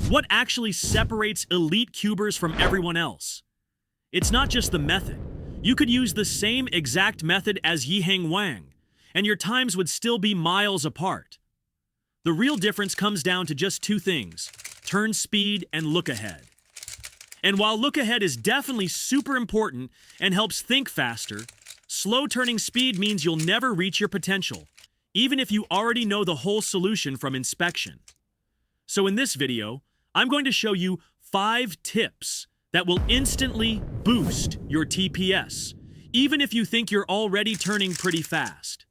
What actually separates elite cubers from everyone else? It's not just the method. You could use the same exact method as Yiheng Wang, and your times would still be miles apart. The real difference comes down to just two things: turn speed and look ahead. And while look ahead is definitely super important and helps think faster, slow turning speed means you'll never reach your potential, even if you already know the whole solution from inspection. So in this video, I'm going to show you 5 tips that will instantly boost your TPS, even if you think you're already turning pretty fast.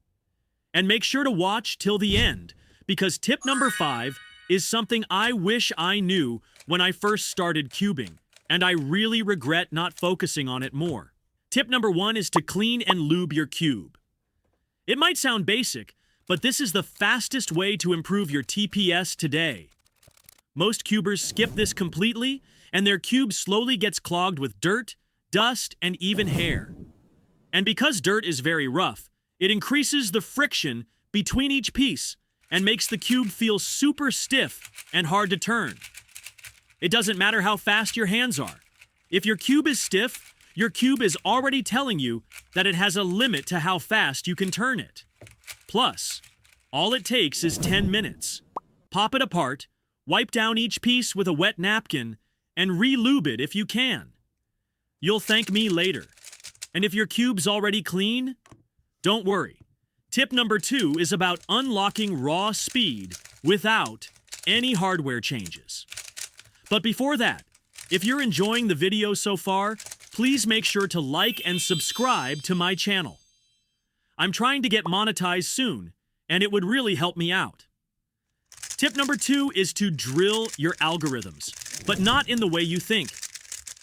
And make sure to watch till the end, because tip number 5 is something I wish I knew when I first started cubing, and I really regret not focusing on it more. Tip number 1 is to clean and lube your cube. It might sound basic, but this is the fastest way to improve your TPS today. Most cubers skip this completely, and their cube slowly gets clogged with dirt, dust, and even hair. And because dirt is very rough, it increases the friction between each piece and makes the cube feel super stiff and hard to turn. It doesn't matter how fast your hands are. If your cube is stiff, your cube is already telling you that it has a limit to how fast you can turn it. Plus, all it takes is 10 minutes. Pop it apart, wipe down each piece with a wet napkin, and re-lube it if you can. You'll thank me later. And if your cube's already clean, don't worry. Tip number 2 is about unlocking raw speed without any hardware changes. But before that, if you're enjoying the video so far, please make sure to like and subscribe to my channel. I'm trying to get monetized soon, and it would really help me out. Tip number 2 is to drill your algorithms, but not in the way you think.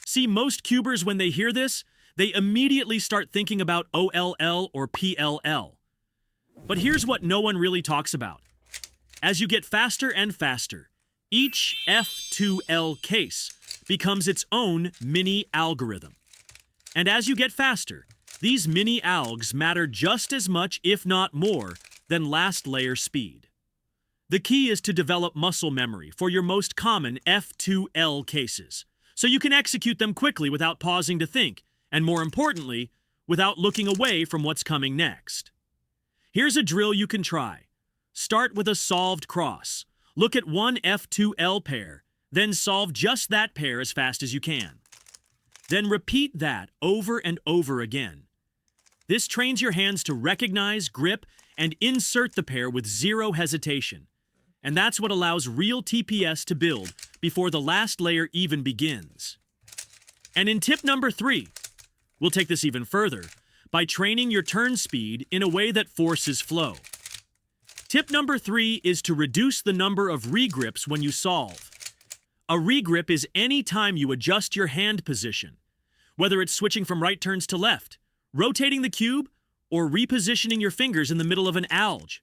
See, most cubers, when they hear this, they immediately start thinking about OLL or PLL. But here's what no one really talks about. As you get faster and faster, each F2L case becomes its own mini algorithm. And as you get faster, these mini algs matter just as much, if not more, than last layer speed. The key is to develop muscle memory for your most common F2L cases, so you can execute them quickly without pausing to think, and more importantly, without looking away from what's coming next. Here's a drill you can try. Start with a solved cross. Look at one F2L pair, then solve just that pair as fast as you can. Then repeat that over and over again. This trains your hands to recognize, grip, and insert the pair with zero hesitation. And that's what allows real TPS to build before the last layer even begins. And in tip number 3, we'll take this even further by training your turn speed in a way that forces flow. Tip number 3 is to reduce the number of regrips when you solve. A regrip is any time you adjust your hand position, whether it's switching from right turns to left, rotating the cube, or repositioning your fingers in the middle of an alg.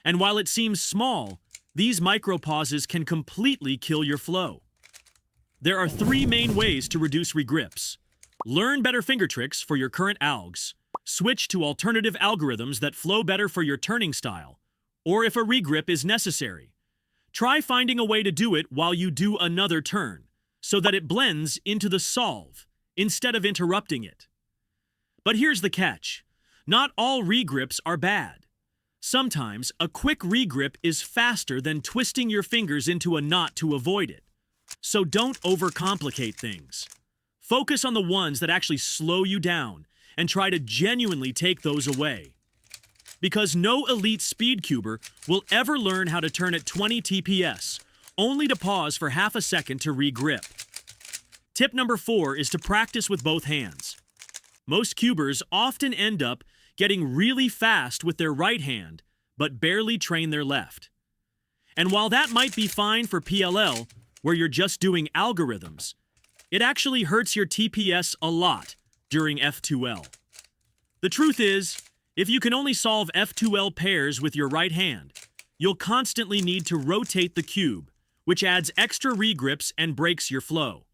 And while it seems small, these micro pauses can completely kill your flow. There are 3 main ways to reduce regrips. Learn better finger tricks for your current algs, switch to alternative algorithms that flow better for your turning style, or if a regrip is necessary, try finding a way to do it while you do another turn, so that it blends into the solve, instead of interrupting it. But here's the catch. Not all regrips are bad. Sometimes a quick regrip is faster than twisting your fingers into a knot to avoid it. So don't overcomplicate things. Focus on the ones that actually slow you down and try to genuinely take those away. Because no elite speedcuber will ever learn how to turn at 20 TPS, only to pause for half a second to regrip. Tip number 4 is to practice with both hands. Most cubers often end up getting really fast with their right hand, but barely train their left. And while that might be fine for PLL, where you're just doing algorithms, it actually hurts your TPS a lot during F2L. The truth is, if you can only solve F2L pairs with your right hand, you'll constantly need to rotate the cube, which adds extra regrips and breaks your flow.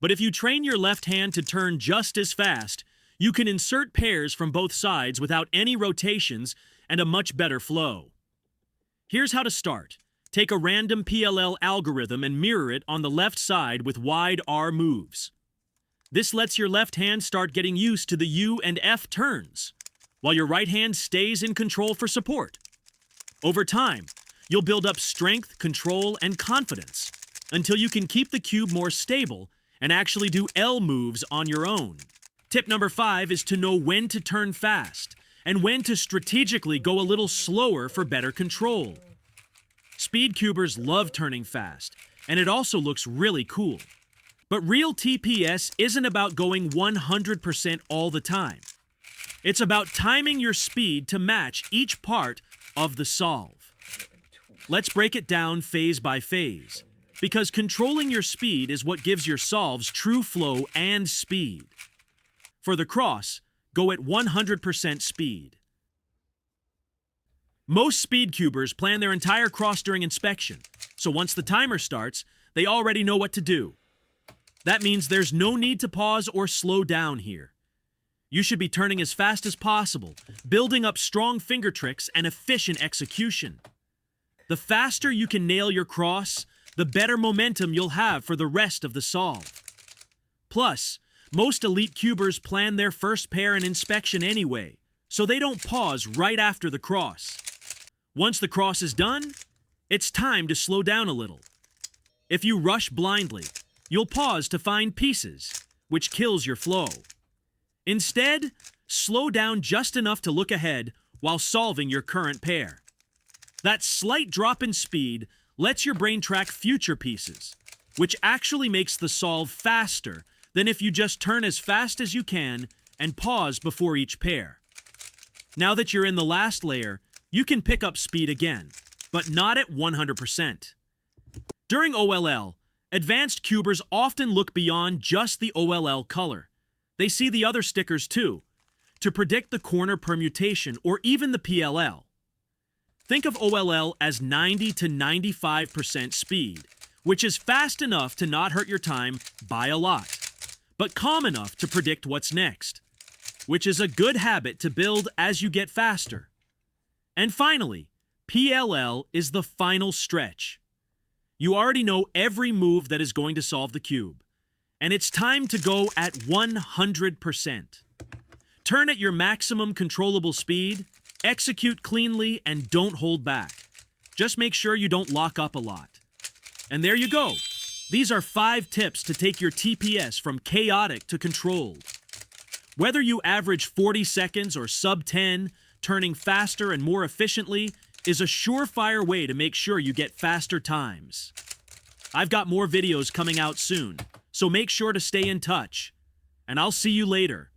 But if you train your left hand to turn just as fast, you can insert pairs from both sides without any rotations and a much better flow. Here's how to start. Take a random PLL algorithm and mirror it on the left side with wide R moves. This lets your left hand start getting used to the U and F turns, while your right hand stays in control for support. Over time, you'll build up strength, control, and confidence until you can keep the cube more stable and actually do L moves on your own. Tip number 5 is to know when to turn fast and when to strategically go a little slower for better control. Speedcubers love turning fast, and it also looks really cool. But real TPS isn't about going 100% all the time. It's about timing your speed to match each part of the solve. Let's break it down phase by phase, because controlling your speed is what gives your solves true flow and speed. For the cross, go at 100% speed. Most Speedcubers plan their entire cross during inspection, so once the timer starts, they already know what to do. That means there's no need to pause or slow down here. You should be turning as fast as possible, building up strong finger tricks and efficient execution. The faster you can nail your cross, the better momentum you'll have for the rest of the solve. Plus, most elite cubers plan their first pair in inspection anyway, so they don't pause right after the cross. Once the cross is done, it's time to slow down a little. If you rush blindly, you'll pause to find pieces, which kills your flow. Instead, slow down just enough to look ahead while solving your current pair. That slight drop in speed lets your brain track future pieces, which actually makes the solve faster than if you just turn as fast as you can and pause before each pair. Now that you're in the last layer, you can pick up speed again, but not at 100%. During OLL, advanced cubers often look beyond just the OLL color. They see the other stickers too, to predict the corner permutation or even the PLL. Think of OLL as 90 to 95% speed, which is fast enough to not hurt your time by a lot, but calm enough to predict what's next, which is a good habit to build as you get faster. And finally, PLL is the final stretch. You already know every move that is going to solve the cube, and it's time to go at 100%. Turn at your maximum controllable speed, execute cleanly, and don't hold back. Just make sure you don't lock up a lot. And there you go. These are 5 tips to take your TPS from chaotic to controlled. Whether you average 40 seconds or sub 10, turning faster and more efficiently is a surefire way to make sure you get faster times. I've got more videos coming out soon, so make sure to stay in touch. And I'll see you later.